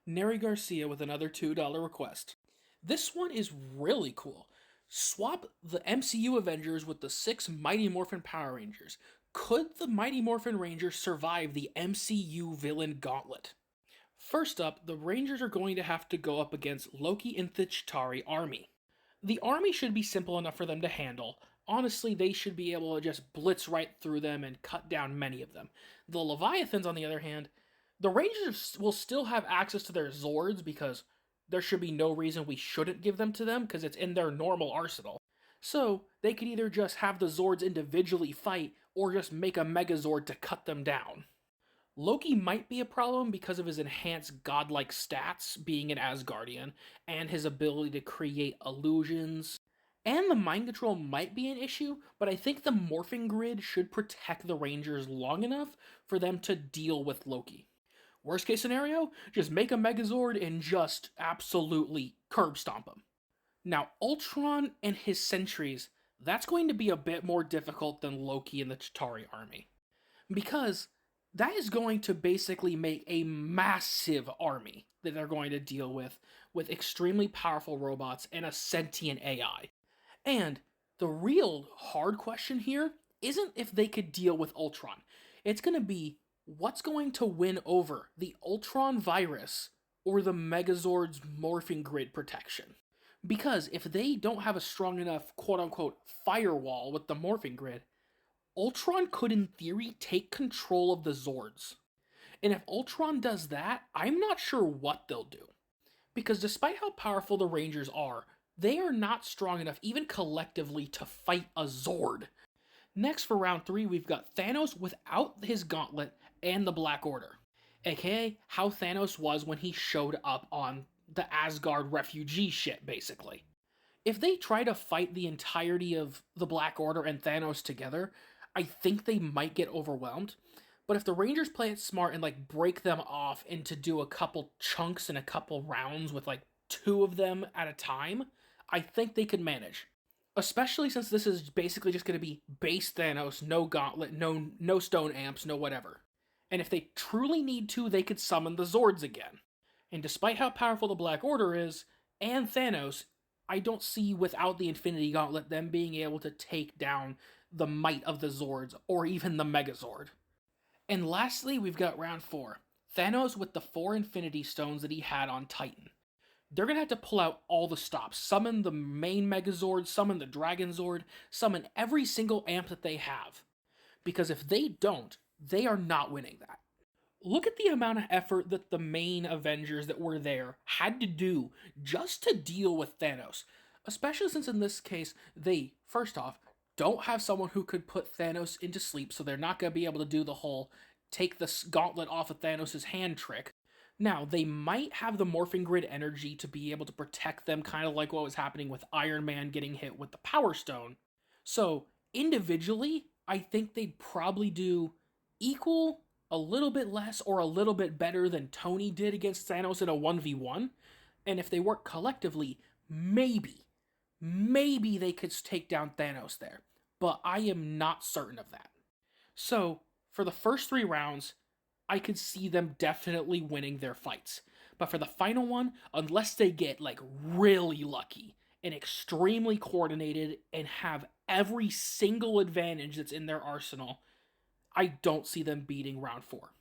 Neri Garcia with another $2 request. This one is really cool. Swap the MCU Avengers with the 6 Mighty Morphin Power Rangers. Could the Mighty Morphin Rangers survive the MCU villain gauntlet? First up, the Rangers are going to have to go up against Loki and the Chitauri army. The army should be simple enough for them to handle. Honestly, they should be able to just blitz right through them and cut down many of them. The Leviathans, on the other hand, the Rangers will still have access to their Zords because there should be no reason we shouldn't give them to them because it's in their normal arsenal. So they could either just have the Zords individually fight or just make a Megazord to cut them down. Loki might be a problem because of his enhanced godlike stats, being an Asgardian, and his ability to create illusions. And the mind control might be an issue, but I think the morphing grid should protect the Rangers long enough for them to deal with Loki. Worst case scenario, just make a Megazord and just absolutely curb stomp him. Now, Ultron and his sentries, that's going to be a bit more difficult than Loki and the Chitauri army. Because that is going to basically make a massive army that they're going to deal with extremely powerful robots and a sentient AI. And the real hard question here isn't if they could deal with Ultron. It's going to be what's going to win over the Ultron virus or the Megazord's morphing grid protection. Because if they don't have a strong enough quote unquote firewall with the morphing grid, Ultron could in theory take control of the Zords. And if Ultron does that, I'm not sure what they'll do. Because despite how powerful the Rangers are, they are not strong enough even collectively to fight a Zord. Next for round 3, we've got Thanos without his gauntlet and the Black Order. AKA how Thanos was when he showed up on the Asgard refugee ship, basically. If they try to fight the entirety of the Black Order and Thanos together, I think they might get overwhelmed. But if the Rangers play it smart and break them off into do a couple chunks in a couple rounds with 2 of them at a time, I think they could manage. Especially since this is basically just going to be base Thanos, no gauntlet, no stone amps, no whatever. And if they truly need to, they could summon the Zords again. And despite how powerful the Black Order is, and Thanos, I don't see without the Infinity Gauntlet them being able to take down the might of the Zords, or even the Megazord. And lastly, we've got round 4. Thanos with the 4 Infinity Stones that he had on Titan. They're going to have to pull out all the stops. Summon the main Megazord, summon the Dragon Zord, summon every single amp that they have. Because if they don't, they are not winning that. Look at the amount of effort that the main Avengers that were there had to do just to deal with Thanos. Especially since in this case, they, first off, don't have someone who could put Thanos into sleep, so they're not going to be able to do the whole take the gauntlet off of Thanos' hand trick. Now, they might have the morphing grid energy to be able to protect them, kind of like what was happening with Iron Man getting hit with the Power Stone. So, individually, I think they'd probably do equal, a little bit less, or a little bit better than Tony did against Thanos in a 1v1. And if they work collectively, maybe they could take down Thanos there. But I am not certain of that. So, for the first 3 rounds, I could see them definitely winning their fights. But for the final one, unless they get really lucky and extremely coordinated and have every single advantage that's in their arsenal, I don't see them beating round 4.